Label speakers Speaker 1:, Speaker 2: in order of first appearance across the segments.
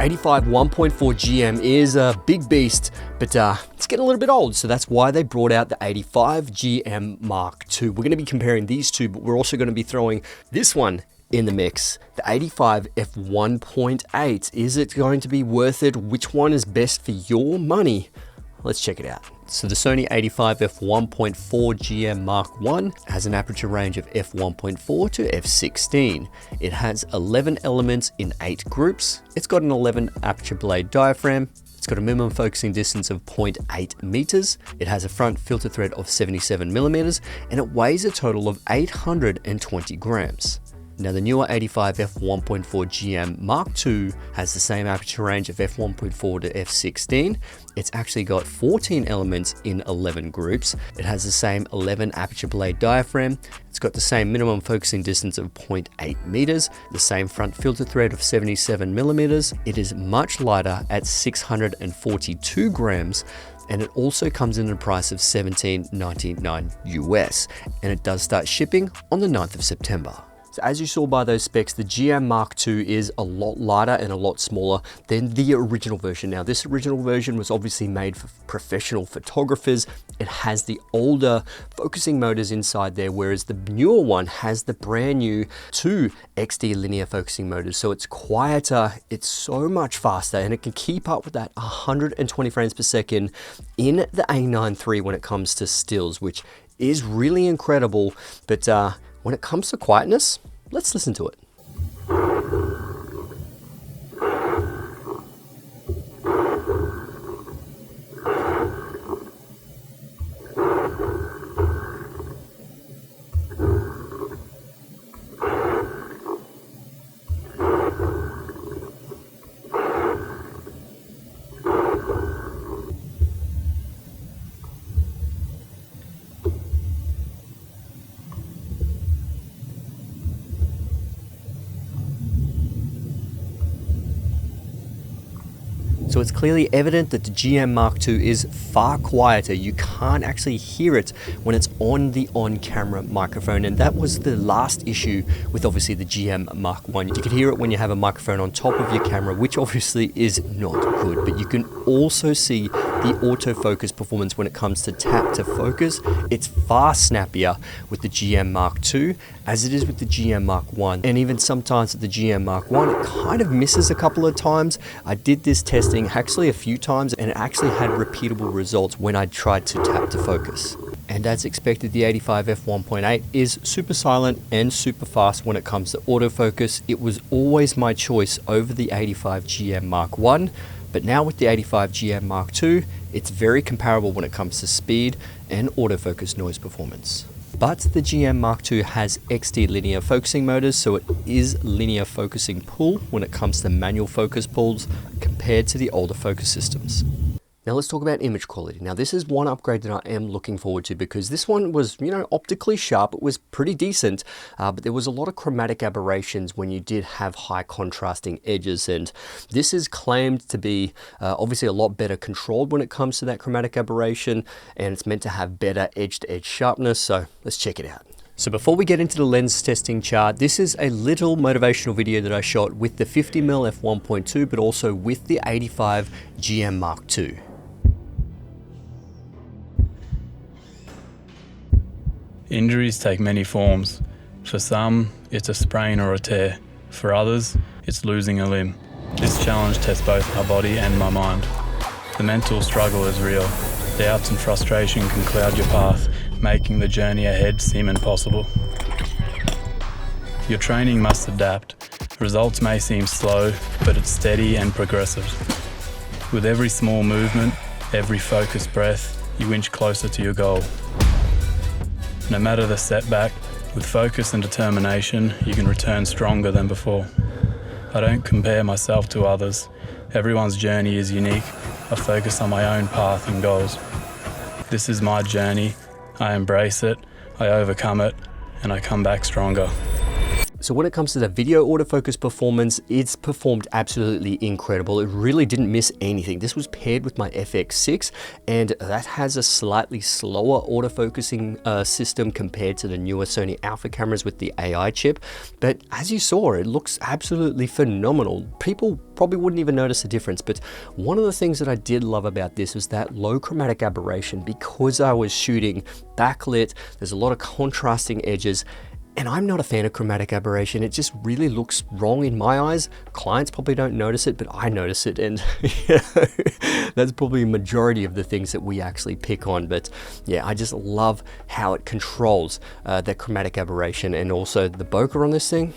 Speaker 1: 85 1.4 GM is a big beast, but it's getting a little bit old, so that's why they brought out the 85 GM Mark II. We're going to be comparing these two, but we're also going to be throwing this one in the mix, the 85 f1.8. Is it going to be worth it? Which one is best for your money? Let's check it out. So the Sony 85 f1.4 GM Mark I has an aperture range of f1.4 to f16. It has 11 elements in 8 groups. It's got an 11 aperture blade diaphragm. It's got a minimum focusing distance of 0.8 meters. It has a front filter thread of 77 millimeters, and it weighs a total of 820 grams. Now the newer 85 f1.4 GM Mark II has the same aperture range of f1.4 to f16. It's actually got 14 elements in 11 groups. It has the same 11 aperture blade diaphragm. It's got the same minimum focusing distance of 0.8 meters, the same front filter thread of 77 millimeters. It is much lighter at 642 grams. And it also comes in at a price of $17.99 US. And it does start shipping on the 9th of September. So as you saw by those specs, the GM Mark II is a lot lighter and a lot smaller than the original version. Now, this original version was obviously made for professional photographers. It has the older focusing motors inside there, whereas the newer one has the brand new 2 XD linear focusing motors. So it's quieter, it's so much faster, and it can keep up with that 120 frames per second in the A9 III when it comes to stills, which is really incredible. But when it comes to quietness, let's listen to it. So it's clearly evident that the GM Mark II is far quieter. You can't actually hear it when it's on the on-camera microphone, and that was the last issue with obviously the GM Mark I. You can hear it when you have a microphone on top of your camera, which obviously is not good, but you can also see the autofocus performance when it comes to tap to focus. It's far snappier with the GM Mark II as it is with the GM Mark I, and even sometimes with the GM Mark I, it kind of misses a couple of times. I did this testing actually a few times, and it actually had repeatable results when I tried to tap to focus. And as expected, the 85 f1.8 is super silent and super fast when it comes to autofocus. It was always my choice over the 85 GM Mark I, but now with the 85 GM Mark II, it's very comparable when it comes to speed and autofocus noise performance. But the GM Mark II has XD linear focusing motors, so it is linear focusing pull when it comes to manual focus pulls compared to the older focus systems. Now let's talk about image quality. Now this is one upgrade that I am looking forward to, because this one was, optically sharp. It was pretty decent, but there was a lot of chromatic aberrations when you did have high contrasting edges, and this is claimed to be obviously a lot better controlled when it comes to that chromatic aberration, and it's meant to have better edge-to-edge sharpness, so let's check it out. So before we get into the lens testing chart, this is a little motivational video that I shot with the 50mm f1.2, but also with the 85 GM Mark II.
Speaker 2: Injuries take many forms. For some, it's a sprain or a tear. For others, it's losing a limb. This challenge tests both my body and my mind. The mental struggle is real. Doubts and frustration can cloud your path, making the journey ahead seem impossible. Your training must adapt. Results may seem slow, but it's steady and progressive. With every small movement, every focused breath, you inch closer to your goal. No matter the setback, with focus and determination, you can return stronger than before. I don't compare myself to others. Everyone's journey is unique. I focus on my own path and goals. This is my journey. I embrace it, I overcome it, and I come back stronger.
Speaker 1: So when it comes to the video autofocus performance, it's performed absolutely incredible. It really didn't miss anything. This was paired with my FX6, and that has a slightly slower autofocusing system compared to the newer Sony Alpha cameras with the AI chip. But as you saw, it looks absolutely phenomenal. People probably wouldn't even notice the difference. But one of the things that I did love about this was that low chromatic aberration. Because I was shooting backlit, there's a lot of contrasting edges. And I'm not a fan of chromatic aberration. It just really looks wrong in my eyes. Clients probably don't notice it, but I notice it. And that's probably a majority of the things that we actually pick on. But yeah, I just love how it controls the chromatic aberration. And also the bokeh on this thing,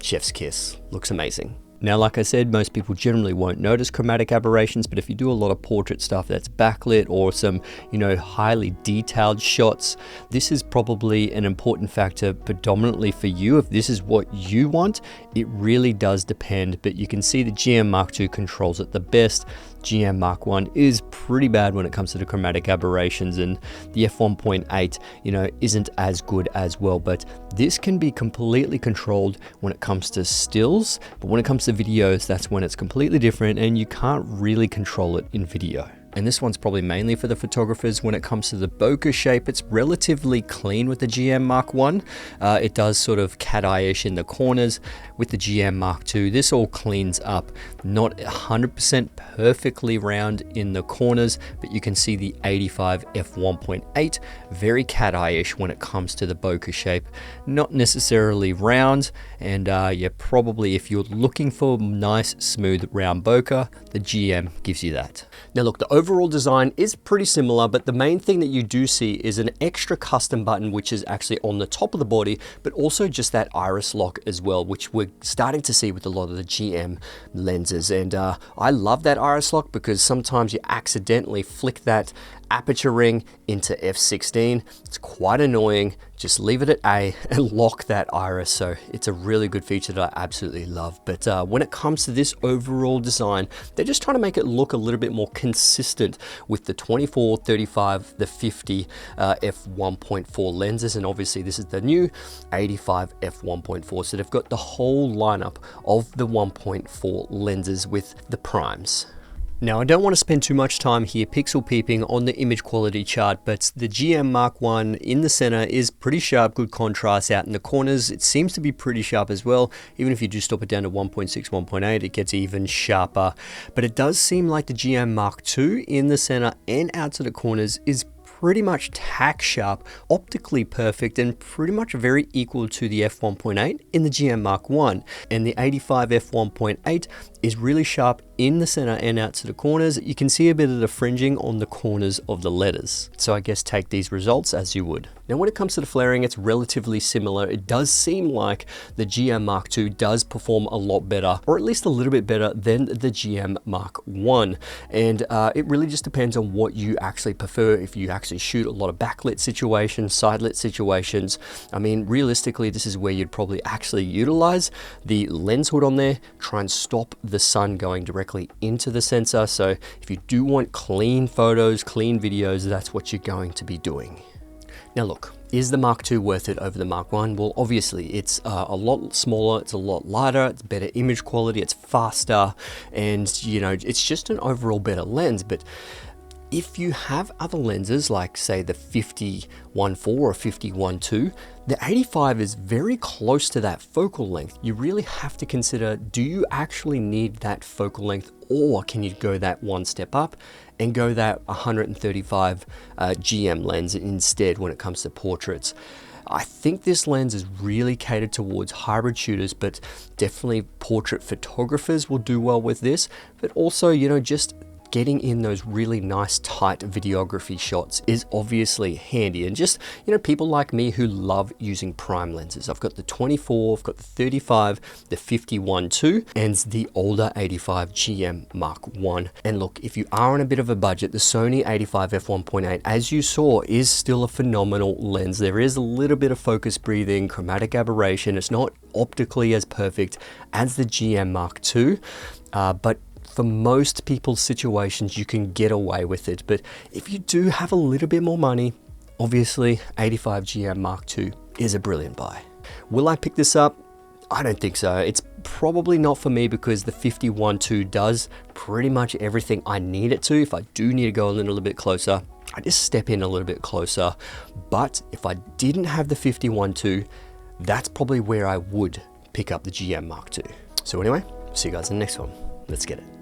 Speaker 1: chef's kiss, looks amazing. Now, like I said, most people generally won't notice chromatic aberrations, but if you do a lot of portrait stuff that's backlit or some, highly detailed shots, this is probably an important factor predominantly for you. If this is what you want, it really does depend, but you can see the GM Mark II controls it the best. GM Mark I is pretty bad when it comes to the chromatic aberrations, and the f1.8, isn't as good as well, but this can be completely controlled when it comes to stills, but when it comes to videos, that's when it's completely different and you can't really control it in video. And this one's probably mainly for the photographers. When it comes to the bokeh shape, it's relatively clean with the GM Mark I. It does sort of cat eye-ish in the corners. With the GM Mark II, this all cleans up. Not 100% perfectly round in the corners, but you can see the 85 f1.8, very cat eye-ish when it comes to the bokeh shape. Not necessarily round, and probably if you're looking for nice, smooth, round bokeh, the GM gives you that. Now look, the overall design is pretty similar, but the main thing that you do see is an extra custom button, which is actually on the top of the body, but also just that iris lock as well, which we're starting to see with a lot of the GM lenses. And I love that iris lock because sometimes you accidentally flick that aperture ring into f16. It's quite annoying. Just leave it at A and lock that iris. So it's a really good feature that I absolutely love. But when it comes to this overall design, they're just trying to make it look a little bit more consistent with the 24, 35, the 50 f1.4 lenses. And obviously this is the new 85 f1.4. So they've got the whole lineup of the 1.4 lenses with the primes. Now, I don't want to spend too much time here pixel peeping on the image quality chart, but the GM Mark I in the center is pretty sharp, good contrast. Out in the corners, it seems to be pretty sharp as well. Even if you do stop it down to 1.6, 1.8, it gets even sharper. But it does seem like the GM Mark II in the center and out to the corners is pretty much tack sharp, optically perfect, and pretty much very equal to the f1.8 in the GM Mark I. And the 85 f1.8 is really sharp in the center and out to the corners. You can see a bit of the fringing on the corners of the letters. So I guess take these results as you would. Now, when it comes to the flaring, it's relatively similar. It does seem like the GM Mark II does perform a lot better, or at least a little bit better than the GM Mark I. And it really just depends on what you actually prefer. If you actually shoot a lot of backlit situations, side lit situations, I mean, realistically, this is where you'd probably actually utilize the lens hood on there, try and stop the sun going directly into the sensor. So if you do want clean photos, clean videos, that's what you're going to be doing. Now look, is the Mark II worth it over the Mark I? Well, obviously it's a lot smaller, it's a lot lighter, it's better image quality, it's faster, and it's just an overall better lens. But if you have other lenses like say the 50-1.4 or 50-1.2, the 85 is very close to that focal length. You really have to consider, do you actually need that focal length, or can you go that one step up and go that 135 GM lens instead when it comes to portraits? I think this lens is really catered towards hybrid shooters, but definitely portrait photographers will do well with this. But also, just getting in those really nice tight videography shots is obviously handy. And just, people like me who love using prime lenses. I've got the 24, I've got the 35, the 50-1.2, and the older 85 GM Mark I. And look, if you are on a bit of a budget, the Sony 85 f1.8, as you saw, is still a phenomenal lens. There is a little bit of focus breathing, chromatic aberration. It's not optically as perfect as the GM Mark II, but for most people's situations, you can get away with it. But if you do have a little bit more money, obviously 85 GM Mark II is a brilliant buy. Will I pick this up? I don't think so. It's probably not for me because the 51.2 does pretty much everything I need it to. If I do need to go a little bit closer, I just step in a little bit closer. But if I didn't have the 51.2, that's probably where I would pick up the GM Mark II. So anyway, see you guys in the next one. Let's get it.